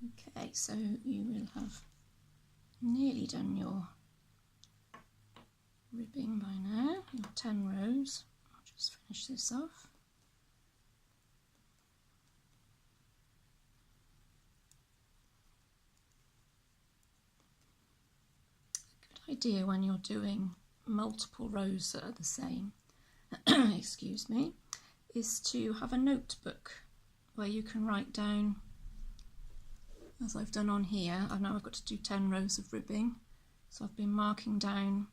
Okay, so you will have nearly done your ribbing by now, your 10 rows. I'll just finish this off. A good idea when you're doing multiple rows that are the same, excuse me, is to have a notebook where you can write down, as I've done on here. I know I've got to do 10 rows of ribbing, so I've been marking down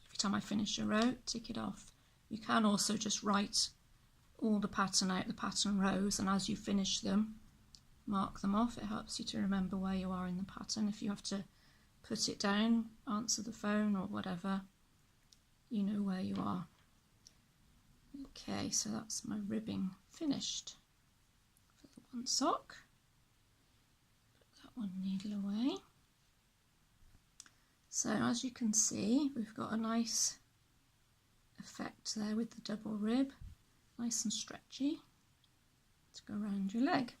every time I finish a row, tick it off. You can also just write all the pattern out, the pattern rows, and as you finish them, mark them off. It helps you to remember where you are in the pattern. If you have to put it down, answer the phone or whatever, you know where you are. Okay, so that's my ribbing finished for the one sock. Put that one needle away. So as you can see, we've got a nice effect there with the double rib, nice and stretchy to go around your leg.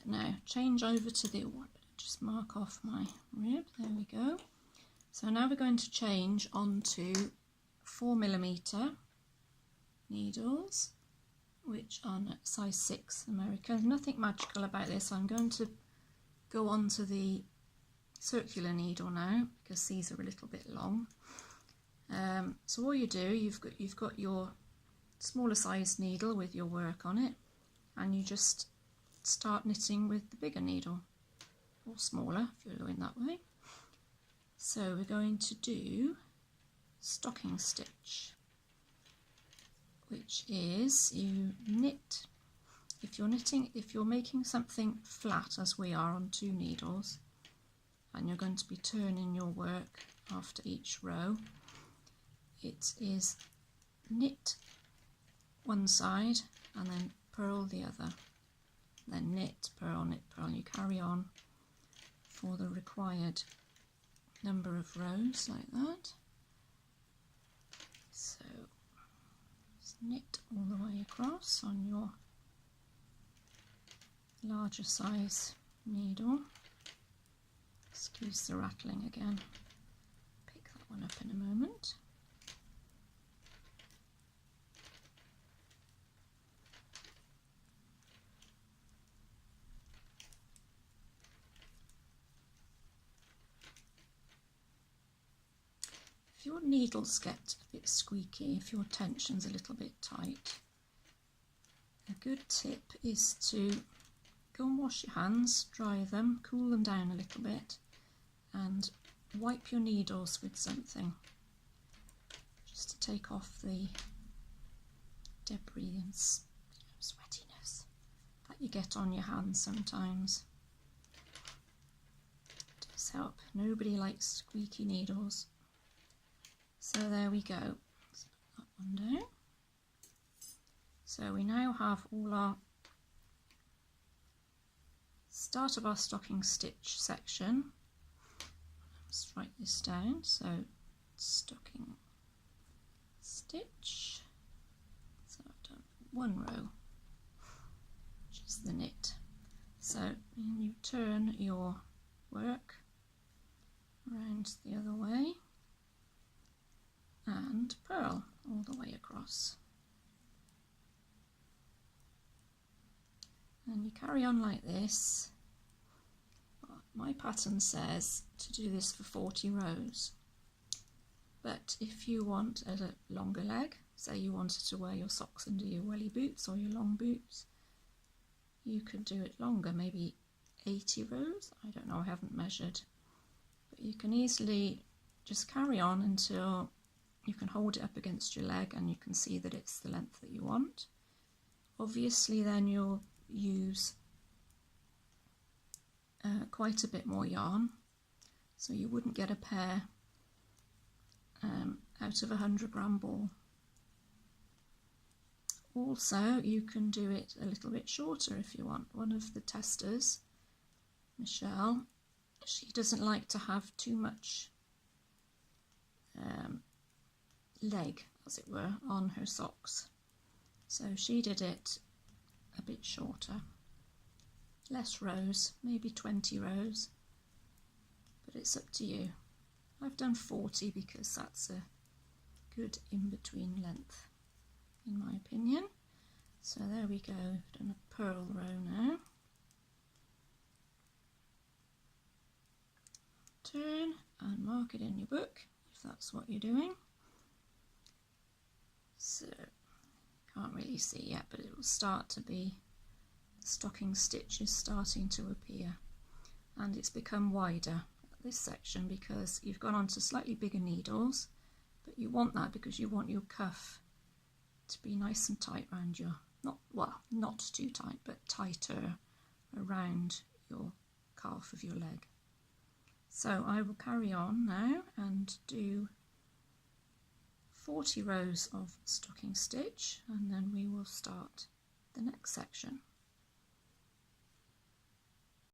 Now change over to the one, just mark off my rib, there we go. So now we're going to change onto 4mm needles, which are size 6 American. Nothing magical about this. I'm going to go on to the circular needle now because these are a little bit long. So all you do, you've got your smaller size needle with your work on it, and you just start knitting with the bigger needle, or smaller if you're going that way. So we're going to do stocking stitch, which is you knit, if you're making something flat as we are on 2 needles, and you're going to be turning your work after each row, it is knit one side and then purl the other, then knit, purl, you carry on for the required number of rows like that. So just knit all the way across on your larger size needle. Excuse the rattling again. Pick that one up in a moment. If your needles get a bit squeaky, if your tension's a little bit tight, a good tip is to go and wash your hands, dry them, cool them down a little bit, and wipe your needles with something just to take off the debris and sweatiness that you get on your hands sometimes. It does help. Nobody likes squeaky needles. So there we go. Let's put that one down. So we now have all our start of our stocking stitch section. Let's write this down. So stocking stitch. So I've done one row, which is the knit. So you turn your work around the other way and purl all the way across. And you carry on like this. My pattern says to do this for 40 rows, but if you want a longer leg, say you wanted to wear your socks under your welly boots or your long boots, you could do it longer, maybe 80 rows, I don't know, I haven't measured, but you can easily just carry on until you can hold it up against your leg and you can see that it's the length that you want. Obviously then you'll use quite a bit more yarn, so you wouldn't get a pair out of a 100-gram ball. Also, you can do it a little bit shorter if you want. One of the testers, Michelle, she doesn't like to have too much leg, as it were, on her socks, so she did it a bit shorter. less rows, maybe 20 rows, but it's up to you. I've done 40 because that's a good in-between length, in my opinion. So there we go, I've done a purl row now. Turn and mark it in your book if that's what you're doing. So, can't really see yet, but it will start to be, the stocking stitch is starting to appear, and it's become wider at this section because you've gone on to slightly bigger needles, but you want that because you want your cuff to be nice and tight around your, not too tight, but tighter around your calf of your leg. So I will carry on now and do 40 rows of stocking stitch, and then we will start the next section.